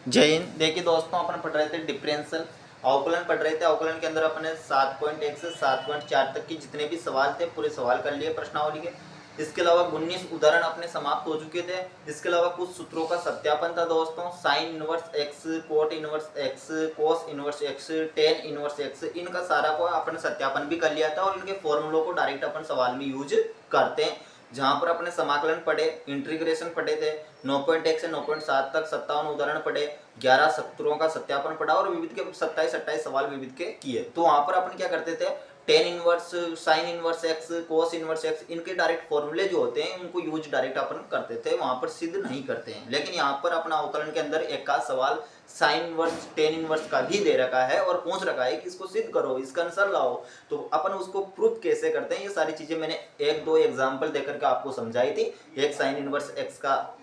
जय हिंद। देखिए दोस्तों, अपन पढ़ रहे थे डिफरेंशियल अवकलन पढ़ रहे थे। अवकलन के अंदर अपने 7.1 से 7.4 तक की जितने भी सवाल थे पूरे सवाल कर लिए प्रश्नावली के। इसके अलावा 19 उदाहरण अपने समाप्त हो चुके थे। इसके अलावा कुछ सूत्रों का सत्यापन था दोस्तों। Sine inverse x, cot inverse x, cos inverse x, tan inverse x, इनका सारा को अपन सत्यापन भी कर लिया था और इनके फॉर्मूलों को डायरेक्ट अपन सवाल में यूज करते हैं। जहां पर अपने समाकलन पढ़े, इंटीग्रेशन पढ़े थे, 9.1 से 9.7 तक 57 उदाहरण पढ़े, 11 सूत्रों का सत्यापन पढ़ा और विविध के 27 सवाल विविध के किए। तो वहां पर अपन क्या करते थे, tan inverse, sine inverse x, cos inverse x, इनके डायरेक्ट फॉर्मूले जो होते हैं उनको यूज डायरेक्ट अपन करते थे, वहां पर सिद्ध नहीं करते हैं। लेकिन यहाँ पर अपना अवकलन के अंदर एक का सवाल साइन इनवर्स, टेन इनवर्स का भी दे रखा है और पूछ रखा है कि इसको सिद्ध करो, इसका आंसर लाओ। तो अपन उसको प्रूफ कैसे करते हैं, ये सारी चीजें मैंने एक दो एग्जाम्पल देकर के आपको समझाई थी। एक साइन इनवर्स एक्स का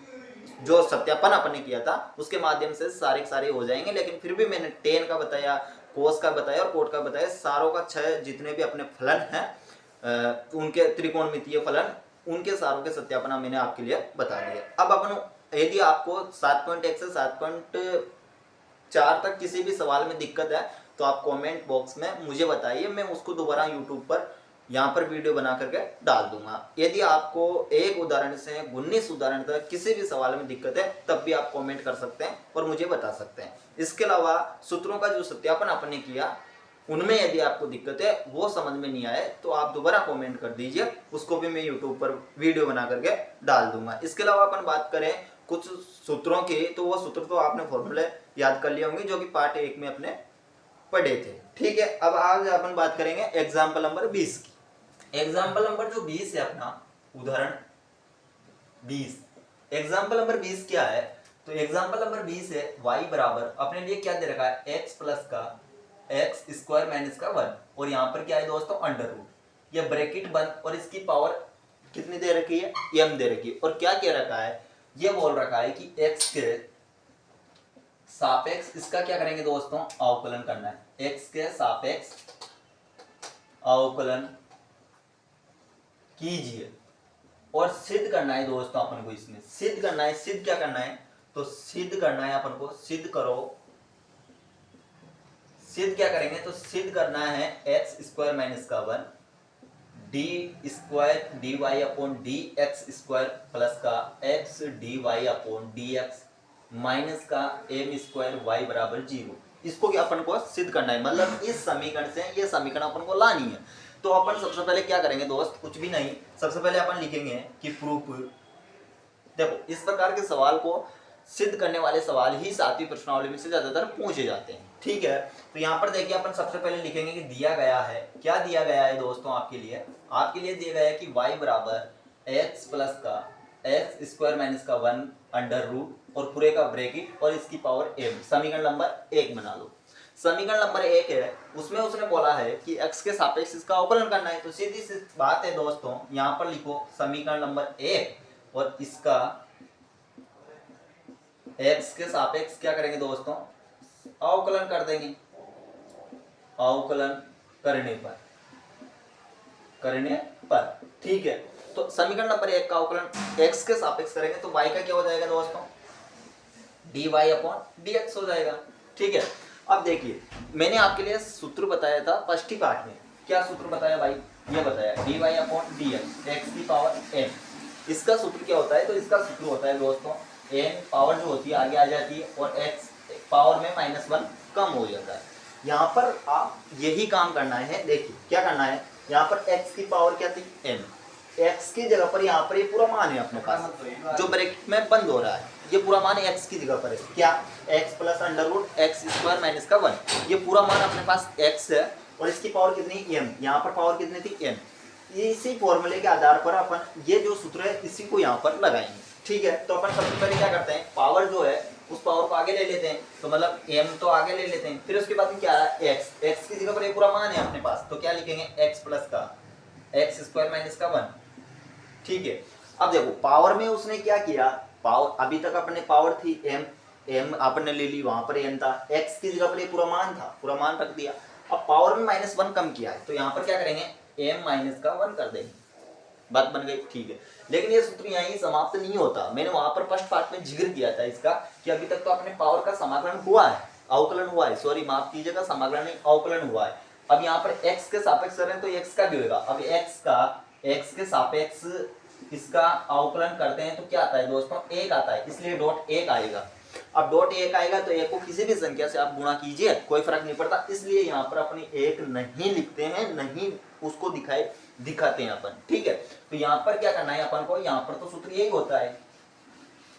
जो सत्यापन अपन ने किया था उसके माध्यम से सारे हो जाएंगे। लेकिन फिर भी मैंने टेन का बताया, कोस का बताया और कोट का बताया। सारों का 6 जितने भी अपने फलन हैं उनके त्रिकोणमितीय फलन, उनके सारों के सत्यापन मैंने आपके लिए बता दिए। अब अपन यदि आपको 7.1 से 7.4 तक किसी भी सवाल में दिक्कत है तो आप कमेंट बॉक्स में मुझे बताइए, मैं उसको दोबारा यूट्यूब पर यहाँ पर वीडियो बना करके डाल दूंगा। यदि आपको एक उदाहरण से 19 उदाहरण तक किसी भी सवाल में दिक्कत है तब भी आप कमेंट कर सकते हैं और मुझे बता सकते हैं। इसके अलावा सूत्रों का जो सत्यापन आपने किया उनमें यदि आपको दिक्कत है, वो समझ में नहीं आए, तो आप दोबारा कमेंट कर दीजिए, उसको भी मैं यूट्यूब पर वीडियो बना करके डाल दूंगा। इसके अलावा अपन बात करें कुछ सूत्रों की, तो वो सूत्र तो आपने फॉर्मूले याद कर लिए होंगे जो कि पार्ट 1 में अपने पढ़े थे। ठीक है, अब आज अपन बात करेंगे एग्जाम्पल नंबर 20 की। एग्जाम्पल नंबर जो 20 है अपना, उदाहरण 20, एग्जाम्पल नंबर 20 क्या है, तो एग्जाम्पल नंबर 20 है y बराबर अपने लिए क्या दे रखा है, x प्लस का एक्स स्क्वायर माइनस का 1 और यहाँ पर क्या है दोस्तों, अंडर रूट। यह ब्रैकेट बंद और इसकी पावर कितनी दे रखी है, m दे रखी है। और क्या कह रखा है, यह बोल रखा है कि x के सापेक्ष इसका क्या करेंगे दोस्तों, अवकलन करना है। x के सापेक्ष अवकलन कीजिए और सिद्ध करना है दोस्तों अपन को। इसमें सिद्ध करना है, सिद्ध क्या करना है, तो सिद्ध करना है अपन को, सिद्ध करो। सिद्ध क्या करेंगे, तो सिद्ध करना है एक्स स्क्वायर माइनस का 1 D square D Y upon D x square plus का X D Y upon D X minus का एम स्क्वायर वाई बराबर 0। इसको क्या अपन को सिद्ध करना है, मतलब इस समीकरण से ये समीकरण अपन को लानी है। तो अपन सबसे पहले क्या करेंगे दोस्त, कुछ भी नहीं, सबसे पहले अपन लिखेंगे कि प्रूफ। देखो, इस प्रकार के सवाल को सिद्ध करने वाले सवाल ही 7वीं प्रश्नावली में से ज्यादातर पूछे जाते हैं। ठीक है, तो यहाँ पर देखिए अपन सबसे पहले लिखेंगे कि दिया गया है, क्या दिया गया है दोस्तों, आपके लिए दिया गया है कि y बराबर एक्स प्लस का एक्स स्क्वायर माइनस का 1 अंडर रूट और पूरे का ब्रैकेट और इसकी पावर m। समीकरण नंबर 1 बना लो। समीकरण नंबर 1 है, उसमें उसने बोला है कि x के सापेक्ष इसका अवकलन करना है। तो सीधी सी बात है दोस्तों, यहाँ पर लिखो समीकरण नंबर 1 और इसका x के सापेक्ष क्या करेंगे दोस्तों, अवकलन कर देंगे। अवकलन करने पर ठीक है, तो समीकरण नंबर 1 का अवकलन x के सापेक्ष करेंगे तो y का क्या हो जाएगा दोस्तों, dy अपॉन dx हो जाएगा। ठीक है, अब देखिए मैंने आपके लिए सूत्र बताया था फर्स्ट ही पार्ट में। क्या सूत्र बताया भाई, ये बताया dy अपॉन dx x की पावर m। इसका सूत्र क्या होता है, तो इसका सूत्र होता है दोस्तों n पावर जो होती है आगे आ जाती है और x पावर में -1 कम हो जाता है। यहाँ पर आप यही काम करना है। देखिए क्या करना है, यहाँ पर x की पावर क्या थी, m, x की जगह पर यहाँ पर ये पूरा मान है अपने पास जो ब्रैकेट में बंद हो रहा है, ये पूरा मान x की जगह पर है। क्या, x plus under root x square minus का 1, ये पूरा मान अपने पास x है और इसकी पावर कितनी, m, यहाँ पर पावर कितनी थी, m। इसी फॉर्मूले के आधार पर अपन ये जो सूत्र है इसी को यहाँ पर लगाएंगे। ठीक है, तो अपन सबसे पहले क्या करते हैं, पावर जो है उस पावर को आगे ले लेते हैं, तो मतलब m तो आगे ले लेते हैं। फिर उसके बाद में क्या है, x की जगह पर ये पूरा मान है अपने पास, तो क्या लिखेंगे, x प्लस का एक्स स्क्वायर माइनस का 1। ठीक है, अब देखो पावर में उसने क्या किया, पावर अभी तक अपने पावर थी m आपने ले ली, वहां पर n था, x की जगह पर ये पूरा मान था, पूरा मान रख दिया। अब पावर में -1 कम किया है तो यहाँ पर क्या करेंगे, m माइनस का 1 कर देंगे। बात बन गई, ठीक है। लेकिन ये सूत्र यहीं समाप्त नहीं होता, मैंने वहां पर फर्स्ट पार्ट में जिक्र किया था इसका कि अभी तक तो अपने पावर का समाकलन हुआ है, अवकलन हुआ है, सॉरी माफ कीजिएगा, समाकलन नहीं अवकलन हुआ है। अब यहाँ पर x के सापेक्ष कर रहे हैं तो x का भी होगा। अब x के सापेक्ष इसका अवकलन करते हैं तो क्या आता है दोस्तों, 1 आता है, इसलिए डॉट 1 आएगा। अब डॉट 1 आएगा तो 1 को किसी भी संख्या से आप गुणा कीजिए, कोई फर्क नहीं पड़ता, इसलिए यहाँ पर अपनी 1 नहीं लिखते हैं, नहीं उसको दिखाते हैं अपन, ठीक है। तो यहाँ पर क्या करना है अपन को, यहाँ पर तो सूत्र यही होता है,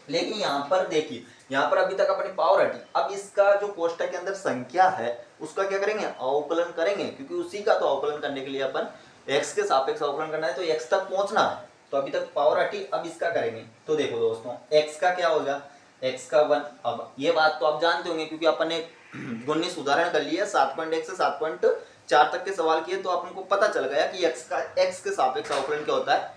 लेकिन यहाँ पर देखिए, यहाँ पर अभी तक अपनी पावर हटी। अब इसका जो कोष्टक के अंदर संख्या है उसका क्या करेंगे, अवकलन करेंगे, क्योंकि उसी का तो अवकलन करने के लिए अपन x के सापेक्ष अवकलन करना है तो x तक पहुंचना है। तो अभी तक पावर हटी, अब इसका करेंगे तो देखो दोस्तों x का क्या होगा, x का 1। अब ये बात तो आप जानते होंगे क्योंकि अपन ने 19 उदाहरण कर लिए, 7.1 से 7.4 तक के सवाल किए, तो अपन को पता चल गया कि x के सापेक्ष अवकलन क्या होता है,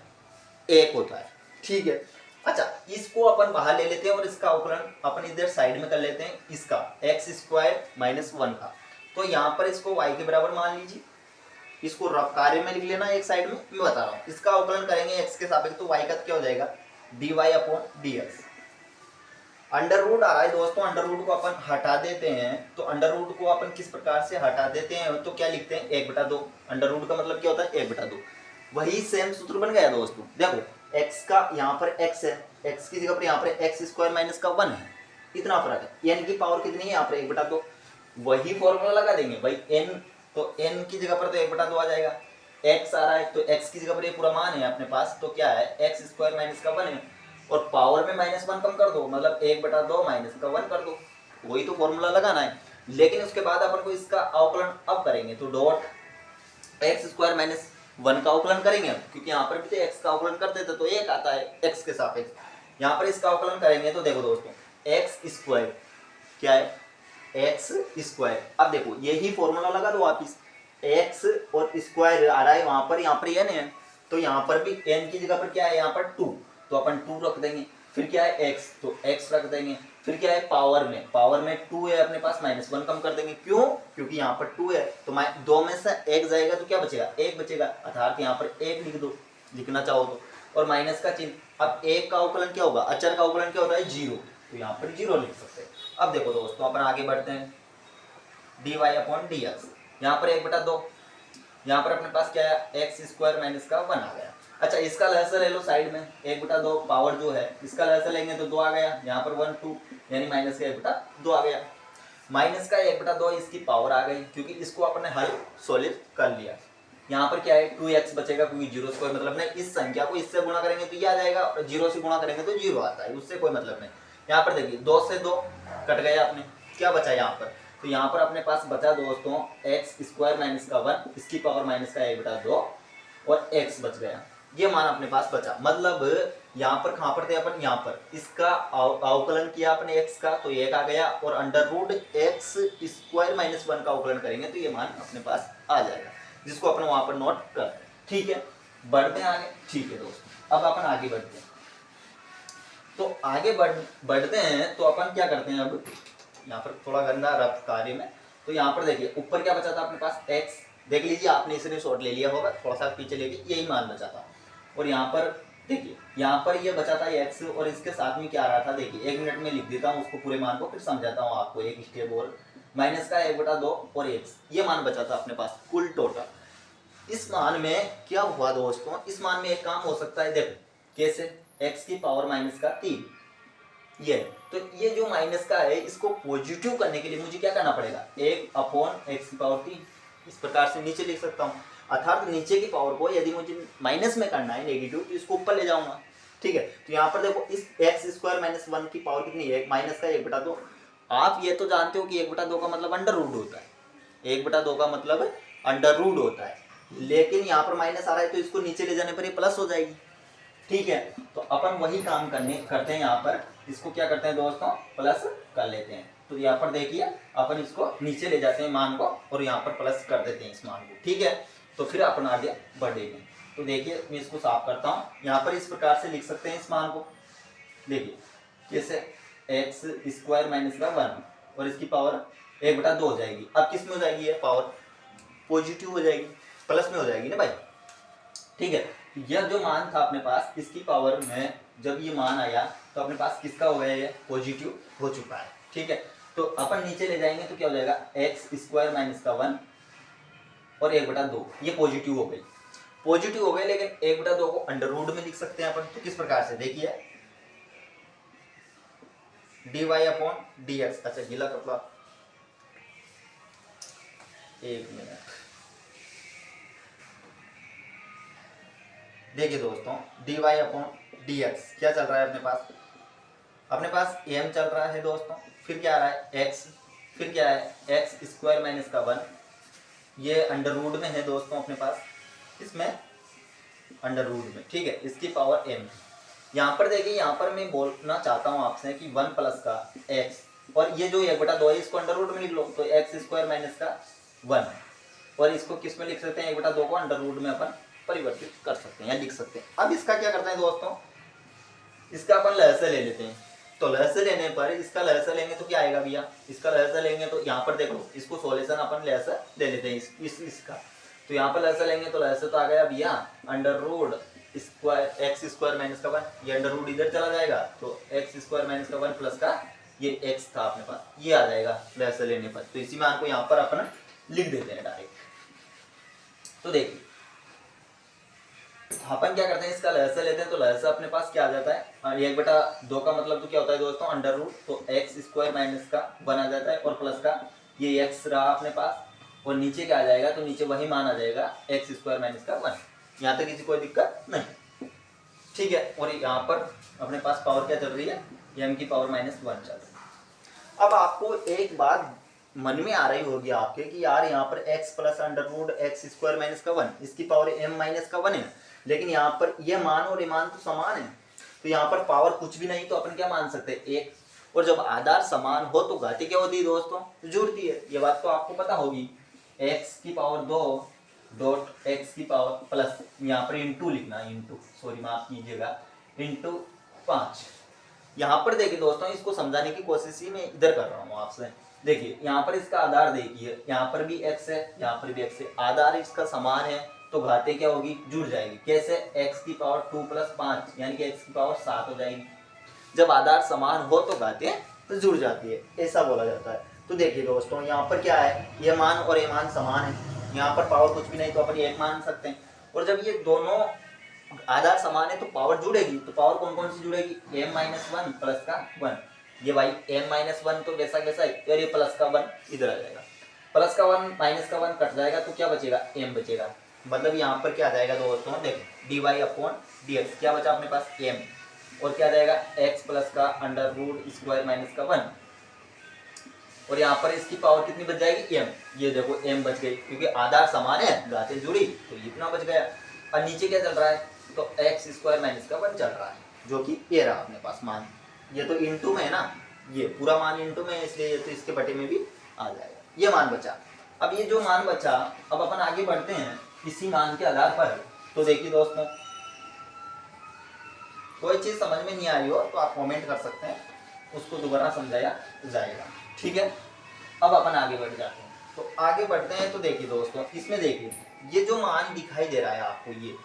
1 होता है, ठीक है। अच्छा, इसको अपन बाहर ले लेते हैं और इसका अवकलन अपन इधर साइड में कर लेते हैं, इसका x² - 1 का। तो यहाँ पर इसको y के बराबर मान लीजिए, इसको रफ कार्य में लिख लेना एक साइड में, मैं बता रहा हूँ। इसका अवकलन करेंगे x के सापेक्ष तो y का क्या हो जाएगा, dy/dx। अंडर रूट आ रहा है दोस्तों, अंडर रूट को अपन हटा देते हैं, तो अंडर रूट को अपन किस प्रकार से हटा देते हैं तो क्या लिखते हैं, 1/2। अंडर रूट का मतलब क्या होता है, 1/2। वही सेम सूत्र बन गया दोस्तों। देखो x का यहाँ पर x है, x की जगह पर यहाँ पर x² - 1 है, इतना फर्क है। n की पावर कितनी है यहाँ पर, 1/2। वही फॉर्मूला लगा देंगे भाई, n तो n की जगह पर तो 1/2 आ जाएगा, x आ रहा है तो x की जगह पर ये पूरा मान है अपने पास, तो क्या है x² - 1 है, और पावर में -1 कम कर दो, मतलब 1/2 माइनस का 1 कर दो, वही तो फॉर्मूला लगाना है। लेकिन उसके बाद अपन को इसका अवकलन अब करेंगे तो डॉट x² - 1 का अवकलन करेंगे, क्योंकि यहाँ पर भी तो x का अवकलन करते थे तो 1 आता है x के सापेक्ष। यहाँ पर इसका अवकलन करेंगे तो देखो दोस्तों x² क्या है, x²। अब देखो यही फॉर्मूला लगा दो वापिस, x और स्क्वायर आ रहा है वहां पर, यहाँ पर n है, तो यहाँ पर भी n की जगह पर क्या है, यहाँ पर 2, तो अपन 2 रख देंगे। फिर क्या है x, तो x रख देंगे। फिर क्या है पावर में 2 है अपने पास, -1 कम कर देंगे, क्यों, क्योंकि यहाँ पर 2 है तो 2 में से 1 जाएगा तो क्या बचेगा, 1 बचेगा, अर्थात यहाँ पर 1 लिख दो, लिखना चाहो तो, और माइनस का चिन्ह। अब 1 का अवकलन क्या होगा, अचर का अवकलन क्या होता है, 0, तो यहाँ पर 0 लिख सकते हैं। अब देखो दोस्तों अपन आगे बढ़ते हैं, dy/dx, यहाँ पर 1/2, यहाँ पर अपने पास क्या है, x² - 1 आ गया। अच्छा, इसका लहसा ले लो साइड में, 1/2 पावर जो है, इसका लहसा लेंगे तो 2 आ गया, यहाँ पर 1 2 यानी माइनस का 1/2 आ गया, माइनस का 1/2 इसकी पावर आ गई, क्योंकि इसको अपने हल सॉल्व कर लिया। यहाँ पर क्या है, 2x बचेगा, क्योंकि 0 से कोई मतलब नहीं, इस संख्या को इससे गुणा करेंगे तो ये आ जाएगा, और 0 से गुणा करेंगे तो 0 आता है, उससे कोई मतलब नहीं। यहाँ पर देखिए 2 से 2 कट गया अपने, क्या बचा यहाँ पर, तो यहाँ पर अपने पास बचा दोस्तों x² - 1, इसकी पावर -1/2 और x बच गया, ये मान अपने पास बचा। मतलब यहाँ पर कहाँ पर थे अपन, यहाँ पर इसका अवकलन किया अपने x का तो 1 आ गया, और अंडर रूट x² - 1 का अवकलन करेंगे तो ये मान अपने पास आ जाएगा, जिसको अपन वहां पर नोट कर, ठीक है। बढ़ते हैं आगे, ठीक है दोस्तों, अब अपन आगे बढ़ते हैं। तो आगे बढ़ते हैं तो अपन क्या करते हैं, अब यहाँ पर थोड़ा गंदा रफ कार्य में, तो यहाँ पर देखिए ऊपर क्या बचा था अपने पास, x, देख लीजिए आपने इसने शॉर्ट ले लिया होगा, थोड़ा सा पीछे लेके यही मान बचा था, और यहाँ पर देखिए यहाँ पर ये बचा था x, और इसके साथ में क्या आ रहा था, देखिए 1 मिनट में लिख देता हूँ उसको पूरे मान को, फिर समझाता हूँ आपको एक स्टेप और, माइनस का 1/2 और x, ये मान बचा था अपने पास कुल टोटल। इस मान में क्या हुआ दोस्तों, इस मान में एक काम हो सकता है, देखो कैसे, x की पावर -3, ये तो ये जो माइनस का है इसको पॉजिटिव करने के लिए मुझे क्या करना पड़ेगा, 1/x⁻3, इस प्रकार से नीचे लिख सकता हूँ, अर्थात नीचे की पावर को यदि मुझे माइनस में करना है नेगेटिव तो इसको ऊपर ले जाऊंगा, ठीक है। तो यहाँ पर देखो इस x² - 1 की पावर कितनी है, माइनस का 1/2। आप ये तो जानते हो कि 1/2 का मतलब अंडर रूट होता है, 1/2 का मतलब अंडर रूट होता है, लेकिन यहाँ पर माइनस आ रहा है तो इसको नीचे ले जाने पर ये प्लस हो जाएगी, ठीक है। तो अपन वही काम करते हैं, यहाँ पर इसको क्या करते हैं दोस्तों, प्लस कर लेते हैं। तो यहाँ पर देखिए अपन इसको नीचे ले जाते हैं मान को, और यहाँ पर प्लस कर देते हैं इस मान को, ठीक है। तो फिर अपन आगे बढ़ेंगे। तो देखिए मैं इसको साफ करता हूँ, यहाँ पर इस प्रकार से लिख सकते हैं इस मान को, देखिए जैसे x² - 1 और इसकी पावर 1/2 हो जाएगी। अब किस में हो जाएगी, ये पावर पॉजिटिव हो जाएगी, प्लस में हो जाएगी ना भाई, ठीक है। यह जो मान था अपने पास, इसकी पावर में जब ये मान आया तो अपने पास किसका हो गया, ये पॉजिटिव हो चुका है। ठीक है, तो अपन नीचे ले जाएंगे तो क्या हो जाएगा, एक्स स्क्वायर माइनस का 1 और 1/2, ये पॉजिटिव हो गई। पॉजिटिव हो गए, लेकिन 1/2 को अंडर रूट में लिख सकते हैं अपन। तो किस प्रकार से, देखिए dy/dx। अच्छा गीला कपड़ा, एक मिनट। देखिए दोस्तों, dy/dx क्या चल रहा है अपने पास, अपने पास m चल रहा है दोस्तों, फिर क्या आ रहा है x, फिर क्या है एक्स स्क्वायर माइनस का 1, ये अंडर रूट में है दोस्तों अपने पास, इसमें अंडर रूट में। ठीक है, इसकी पावर m। यहाँ पर देखिए, यहाँ पर मैं बोलना चाहता हूँ आपसे कि 1 प्लस का x, और ये जो 1/2 है इसको अंडर रूट में लिख लो, तो एक्स स्क्वायर माइनस का 1, और इसको किस में लिख सकते हैं, 1/2 को अंडर रूट में अपन परिवर्तित कर सकते हैं या लिख सकते हैं। अब इसका क्या करते हैं दोस्तों, इसका अपन लहसे ले लेते हैं। तो लहसे लेने पर, इसका लहसे लेंगे तो क्या आएगा भैया, इसका लहसे लेंगे तो यहाँ पर देखो, इसको सॉल्यूशन अपन लहसे ले लेते हैं इसका। तो यहाँ पर लहसे लेंगे तो लहसे तो आ गया भैया under root square x square minus का 1, ये अंडर रूट इधर चला जाएगा, तो एक्स स्क्वायर माइनस का 1 प्लस का ये एक्स था अपने पास, ये आ जाएगा लहसे लेने पर। तो इसी मान को यहाँ पर अपन लिख देते हैं डायरेक्ट। तो देखिए अपन क्या करते हैं, इसका लहसा लेते हैं, तो लहसा अपने पास क्या आ जाता है, 1/2 का मतलब तो क्या होता है दोस्तों, अंडर रूट, तो एक्स स्क्वायर माइनस का 1 आ जाता है, और प्लस का ये एक्स रहा अपने पास, और नीचे क्या आ जाएगा, तो नीचे वही मान आ जाएगा एक्स स्क्वायर माइनस का 1। यहाँ तक किसी कोई दिक्कत नहीं। ठीक है, और यहाँ पर अपने पास पावर क्या चल रही है, m की पावर -1 चल रही है। अब आपको एक बात मन में आ रही होगी आपके कि यार यहाँ पर x plus under root x square minus का 1, इसकी पावर m माइनस का 1 है, लेकिन यहाँ पर ये मान और ये मान तो समान है, तो यहाँ पर पावर कुछ भी नहीं, तो अपन क्या मान सकते हैं, 1। और जब आधार समान हो तो घाती क्या होती है दोस्तों, जुड़ती है। ये बात तो आपको पता होगी, x की पावर 2 डॉट एक्स की पावर प्लस, यहाँ पर इंटू लिखना, इंटू, सॉरी माफ कीजिएगा, इंटू 5। यहाँ पर देखिए दोस्तों, इसको समझाने की कोशिश ही मैं इधर कर रहा हूँ आपसे। देखिए यहाँ पर इसका आधार देखिए, यहाँ पर भी x है, यहाँ पर भी x है, आधार इसका समान है, तो घाते क्या होगी, जुड़ जाएगी। कैसे, x की पावर 2 प्लस 5 यानी कि x की पावर 7 हो जाएगी। जब आधार समान हो तो घाते तो जुड़ जाती है, ऐसा बोला जाता है। तो देखिए दोस्तों, यहाँ पर क्या है, ये मान और ये मान समान है, यहाँ पर पावर कुछ भी नहीं, तो अपन ये मान सकते हैं। और जब ये दोनों आधार समान है तो पावर जुड़ेगी, तो पावर कौन कौन सी जुड़ेगी, m-1 प्लस का 1, ये भाई m-1 तो वैसा वैसा है, और ये प्लस का 1 इधर आ जाएगा, प्लस का 1 माइनस का 1 कट जाएगा, तो क्या बचेगा, m बचेगा। मतलब यहाँ पर क्या आ जाएगा दोस्तों, देखो dy/dx क्या बचा अपने पास, m, और क्या आ जाएगा, x प्लस का अंडर रूट स्क्वायर माइनस का 1, और यहाँ पर इसकी पावर कितनी बच जाएगी, m। ये देखो m बच गई, क्योंकि आधार समान है, घातें जुड़ी, तो इतना बच गया। और नीचे क्या चल रहा है, तो एक्स स्क्वायर माइनस का 1 चल रहा है, जो कि ये रहा अपने पास मान। ये तो इंटू में है ना, ये पूरा मान इंटू में है, इसलिए ये तो इसके बटे में भी आ जाएगा, ये मान बचा। अब ये जो मान बचा, अब अपन आगे बढ़ते हैं इसी मान के आधार पर। तो देखिए दोस्तों, कोई चीज समझ में नहीं आ रही हो तो आप कमेंट कर सकते हैं, उसको दोबारा समझाया जाएगा। ठीक है, अब अपन आगे बढ़ जाते हैं। तो आगे बढ़ते हैं, तो देखिए दोस्तों, इसमें देखिए ये जो मान दिखाई दे रहा है आपको, ये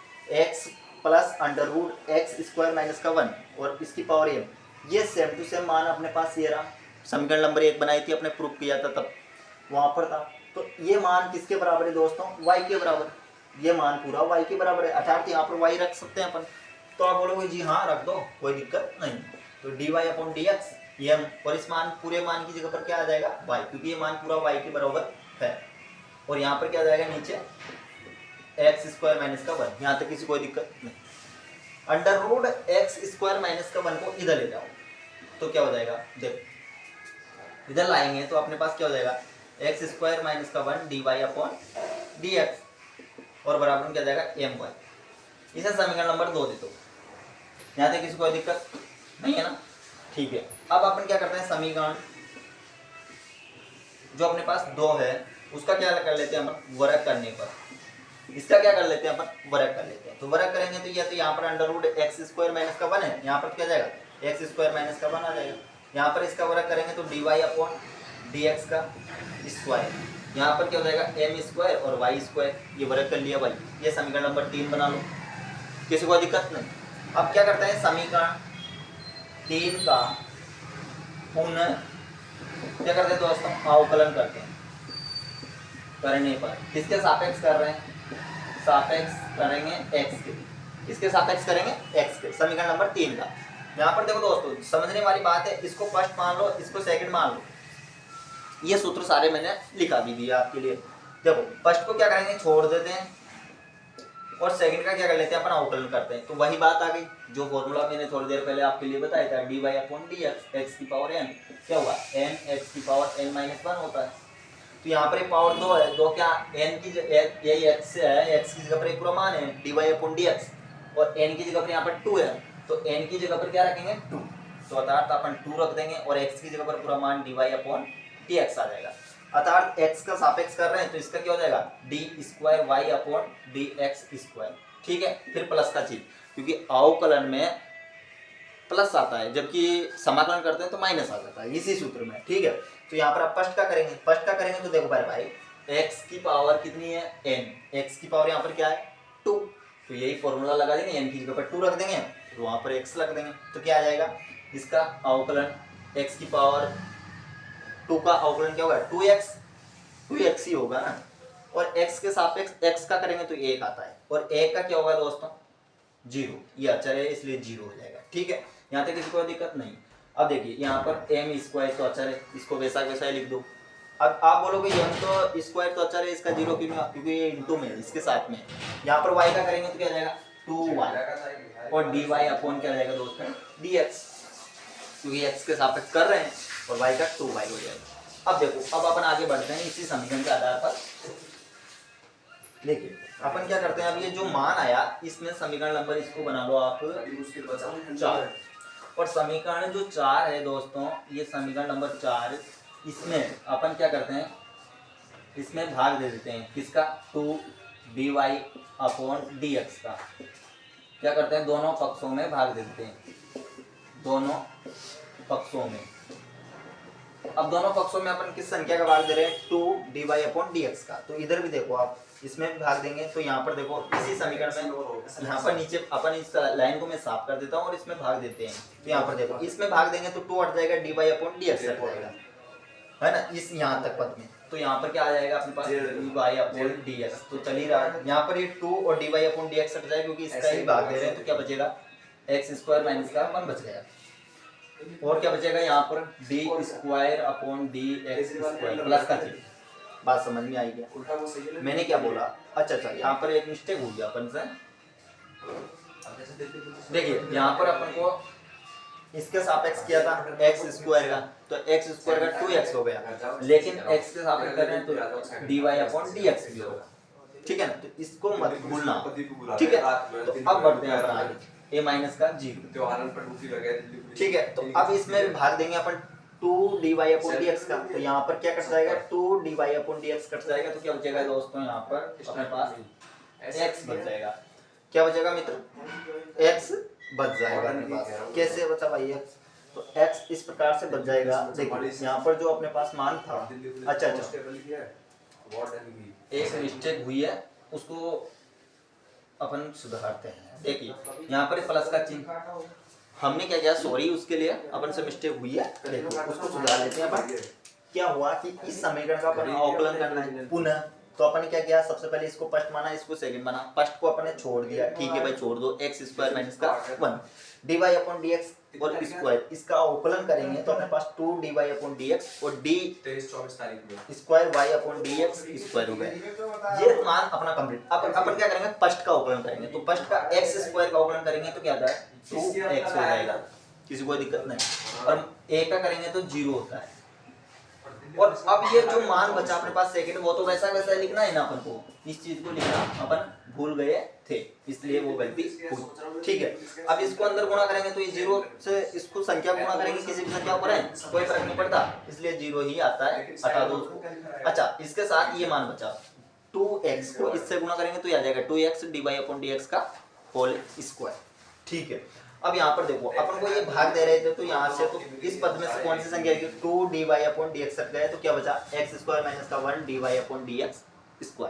x plus under root x square minus का 1 और इसकी पावर m, ये सेम टू सेम मान अपने पास ये रहा। समीकरण नंबर 1 बनाई थी, अपने प्रूफ किया था तब, वहां पर था। तो ये मान किसके बराबर है दोस्तों, y के बराबर। ये मान पूरा y के बराबर है, अर्थात यहाँ पर y रख सकते हैं अपन। तो आप बोलोगे जी हाँ रख दो, कोई दिक्कत नहीं। तो dy/dx ये, और इस मान पूरे मान की जगह पर क्या आ जाएगा, y, क्योंकि ये मान पूरा y के बराबर है। और यहाँ पर क्या आ जाएगा, नीचे एक्स स्क्वायर माइनस का 1, यहाँ तक किसी कोई दिक्कत नहीं। Under root x square minus का 1 को इधर ले जाओ, तो क्या हो जाएगा, देखो इधर लाएंगे तो अपने पास क्या हो जाएगा, एक्स स्क्वायर माइनस का 1 dy/dx, और बराबर में क्या जाएगा, my। इसे समीकरण नंबर 2 दे दो, यहाँ तक किसी कोई दिक्कत नहीं है ना। ठीक है, अब अपन क्या करते हैं, समीकरण जो अपने पास 2 है उसका क्या कर लेते हैं अपन, वर्ग करने पर इसका क्या कर लेते हैं अपन, वर्ग कर लेते हैं। तो वर्ग करेंगे तो ये, तो यहाँ पर under root x square minus का 1 है, यहाँ पर क्या जाएगा, एक्स स्क्वायर माइनस का 1 आ जाएगा। यहाँ पर इसका वर्ग करेंगे तो dy/dx का स्क्वायर, यहाँ पर क्या हो जाएगा, m स्क्वायर और y स्क्वायर, ये वर्ग कर लिया भाई। ये समीकरण नंबर 3 बना लो। किसी को दिक्कत नहीं। अब क्या करते हैं, समीकरण 3 का पुनः क्या करते हैं दोस्तों, अवकलन करते हैं। करने पर किसके सापेक्ष कर रहे हैं, सापेक्ष करेंगे x के, किसके सापेक्ष करेंगे, x के, समीकरण नंबर 3 का। यहाँ पर देखो दोस्तों समझने वाली बात है, इसको फर्स्ट मान लो, इसको सेकंड मान लो, ये सूत्र सारे मैंने लिखा भी दिया आपके लिए। देखो फर्स्ट को क्या करेंगे, छोड़ देते हैं, और सेकंड का क्या कर लेते हैं अपन, अवकलन करते हैं। तो वही बात आ गई जो फॉर्मूला मैंने थोड़ी देर पहले आपके लिए बताया था, dy/dx x की पावर n, क्या हुआ, n x की पावर n-1 होता है। तो यहाँ पर पावर 2 है, 2 क्या n की यही x है, x की जगह पर एक पूरा मान है dy/dx, और n की जगह पर यहाँ पर 2 है, तो n की जगह पर क्या रखेंगे 2, तो अर्थात अपन 2 रख देंगे, और x की जगह पर पूरा मान dy/dx आ जाएगा। अर्थात x का सापेक्ष कर रहे हैं तो इसका क्या हो जाएगा, d²y/dx²। ठीक है, फिर प्लस का चिन्ह, क्योंकि अवकलन में प्लस आता है जबकि समाकलन करते हैं तो माइनस आ जाता है इसी सूत्र में। ठीक है, तो यहाँ पर आप फर्स्ट का करेंगे, फर्स्ट का करेंगे तो देखो भाई x की पावर कितनी है, n, x की पावर यहाँ पर क्या है 2, तो यही फॉर्मूला लगा देंगे, n की जगह पर 2 रख देंगे, तो वहाँ पर x रख देंगे, तो क्या आ जाएगा, इसका अवकलन x की पावर 2 का अवकलन क्या होगा, 2x ही होगा ना, और x के सापेक्ष x का करेंगे तो 1 आता है, और 1 का क्या होगा दोस्तों 0, ये अचर है इसलिए 0 हो जाएगा। ठीक है, यहाँ तक किसी को दिक्कत नहीं। अब देखिए यहाँ पर m² तो अचर है, इसको वैसा वैसा ही लिख दो। अब आप बोलोगे m तो स्क्वायर तो अचर है, इसका 0 क्यों नहीं, क्योंकि ये इंटू में इसके साथ में। यहाँ पर y का करेंगे तो क्या आ जाएगा 2y, और dy/ क्या जाएगा दोस्तों dx, क्योंकि x के सापेक्ष कर रहे हैं, और y का 2y हो जाएगा। अब देखो, अब अपन आगे बढ़ते हैं इसी समीकरण के आधार पर। देखिए अपन क्या करते हैं, अब ये जो मान आया इसमें समीकरण नंबर इसको बना लो आप 4, और समीकरण जो 4 है दोस्तों, ये समीकरण नंबर 4, इसमें अपन क्या करते हैं, इसमें भाग दे देते हैं किसका, 2dy/dx का, क्या करते हैं दोनों पक्षों में भाग दे देते हैं, दोनों पक्षों में। अब दोनों पक्षों में अपन किस संख्या का भाग दे रहे हैं, 2dy/dx का, तो इधर भी देखो आप इसमें भी भाग देंगे, तो यहाँ पर देखो इसी समीकरण में, यहाँ पर नीचे अपन इस लाइन को मैं साफ कर देता हूँ और इसमें भाग देते हैं, तो यहाँ पर देखो इसमें भाग देंगे तो 2 हट जाएगा, dy/dx हट जाएगा, है ना, इस यहाँ तक पद में, तो यहाँ पर क्या आ जाएगा अपने पास dy/dx, तो चल ही रहा है, यहाँ पर ये 2 और dy/dx हट जाएगा क्योंकि इसका ही भाग दे रहे हैं, तो क्या बचेगा x² - का 1 बच गया, और क्या बचेगा यहाँ पर d²/dx² प्लस का चिन्ह। बात समझ में आई क्या, मैंने क्या बोला, अच्छा यहाँ पर एक मिस्टेक हो गया अपन से। देखिए यहाँ पर अपन को इसके सापेक्ष किया था x² का, तो x² का 2x हो गया, लेकिन x के सापेक्ष कर रहे हैं तो dy/dx भी होगा। ठीक है ना, तो इसको मत भूलना। ठीक है, तो अब बढ़ते हैं अपन आगे, a- का 0। ठीक है, तो अब इसमें भी भाग देंगे अपन 2dy/dx का, तो यहाँ पर क्या कट जाएगा, 2dy/dx कट जाएगा, तो क्या बचेगा दोस्तों यहाँ पर अपने पास x बच जाएगा। क्या बचेगा मित्र, x बच जाएगा अपने पास। कैसे बचा भाई x, तो x इस प्रकार से बच जाएगा। देखिए यहाँ पर जो अपने पास मान था, अच्छा एक मिस्टेक हुई है उसको अपन सुधारते हैं। देखिए यहाँ पर प्लस का चिन्ह हमने क्या किया, सॉरी उसके लिए, अपन से मिस्टेक हुई है, देखो उसको सुधार लेते हैं अपन। क्या हुआ कि इस समीकरण का अपन अवकलन करना है पुनः, तो अपन ने क्या किया, सबसे पहले इसको फर्स्ट माना, इसको सेकंड माना, फर्स्ट को अपन ने छोड़ दिया, ठीक है भाई छोड़ दो, x² - का 1 dy/dx और स्क्वायर, इसका अवकलन करेंगे तो अपने पास 2dy/dx और d²y/dx² हो गया। ये मान अपना कंप्लीट। अब अपन क्या करेंगे, फर्स्ट का अवकलन करेंगे, तो फर्स्ट का x² का अवकलन करेंगे तो क्या आता है 2x हो जाएगा, किसी को दिक्कत नहीं, और a का करेंगे तो 0 होता है। और अब ये जो मान बचा अपने पास सेकंड, वो तो वैसा वैसा लिखना है ना अपन को, इस चीज को लिखना अपन भूल गए थे, इसलिए वो गलती हुई। ठीक है, अब इसको अंदर गुणा करेंगे तो ये 0 से इसको संख्या गुणा करेंगे, किसी भी संख्या पर है कोई फर्क नहीं पड़ता, इसलिए 0 ही आता है, हटा दो उसको। अच्छा इसके साथ ये मान बचा 2x को इससे गुणा करेंगे तो ये आ जाएगा 2x dy/dx का होल स्क्वायर। ठीक है, अब यहाँ पर देखो अपन को ये भाग दे रहे थे, तो यहाँ से तो इस पद में से कौन सी संख्या आएगी, 2dy/dx हट गए, तो क्या बचा x² - का 1 dy/dx²।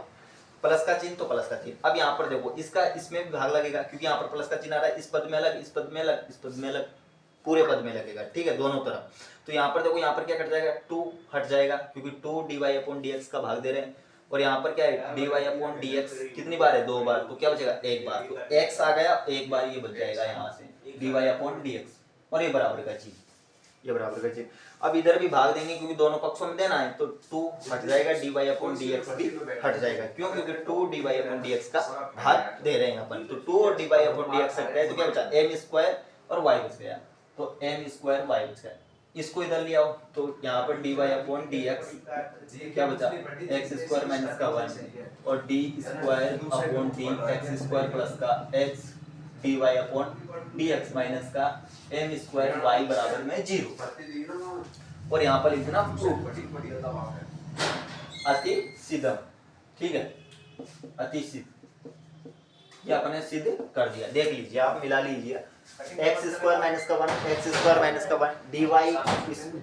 प्लस का चिन्ह तो प्लस का चिन्ह। अब यहाँ पर देखो इसका इसमें भी भाग लगेगा क्योंकि यहाँ पर प्लस का चिन्ह आ रहा है, इस पद में अलग, इस पद में अलग, इस पद में अलग, पूरे पद में लगेगा, ठीक है, दोनों तरफ। तो यहाँ पर देखो यहाँ पर क्या कट जाएगा, 2 हट जाएगा क्योंकि 2 dy अपॉन dx का भाग दे रहे हैं, और यहाँ पर क्या है dy अपॉन dx कितनी बार है, 2 बार, तो क्या बचेगा, 1 बार, तो x आ गया, 1 बार ये बच जाएगा यहाँ से dy अपॉन dx, और ये बराबर का चीज, ये बराबर का चीज। अब इधर भी भाग देंगे क्योंकि दोनों पक्षों में देना है, तो 2 हट जाएगा, dy अपॉन dx भी हट जाएगा, क्यों, क्योंकि 2 dy अपॉन dx का भाग दे रहे हैं अपन, तो 2 और dy अपॉन dx सकता है, तो क्या बचा, m स्क्वायर और y बच गया, तो m स्क्वायर y बच गया। इसको इधर ले आओ, तो यहाँ पर dy अपॉन dx क्या बचा, x स्क्वायर माइनस का 1 और d square upon d x square plus का x dy upon dx minus का m स्क्वायर y बराबर में 0, और यहाँ पर लिखना अति सिद्ध, ठीक है, अति सिद्ध, ये अपने सिद्ध कर दिया। देख लीजिए आप, मिला लीजिए, एक्स स्क्वायर माइनस का 1, एक्स स्क्वायर माइनस का 1,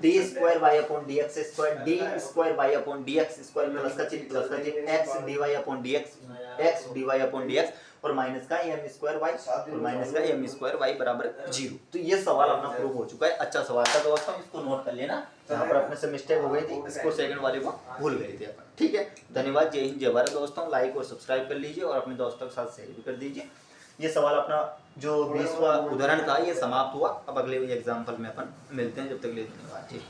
D square y upon D x square, d square y upon D x square, plus का चिन्ह, x D Y upon D x D Y upon D x, और minus का M square y, और minus का M square Y बराबर 0। तो ये सवाल अपना प्रूव हो चुका है। अच्छा सवाल था दोस्तों, इसको नोट कर लेना, यहाँ पर अपने से मिस्टेक हो गई थी, इसको सेकंड वाले को भूल गए थे अपन, ठीक है। धन्यवाद, जय हिंद, जय भारत दोस्तों। लाइक और सब्सक्राइब कर लीजिए और अपने दोस्तों के साथ शेयर भी कर दीजिए। ये सवाल अपना जो 20वां उदाहरण था ये समाप्त हुआ। अब अगले एग्जाम्पल में अपन मिलते हैं, जब तक के लिए धन्यवाद जी।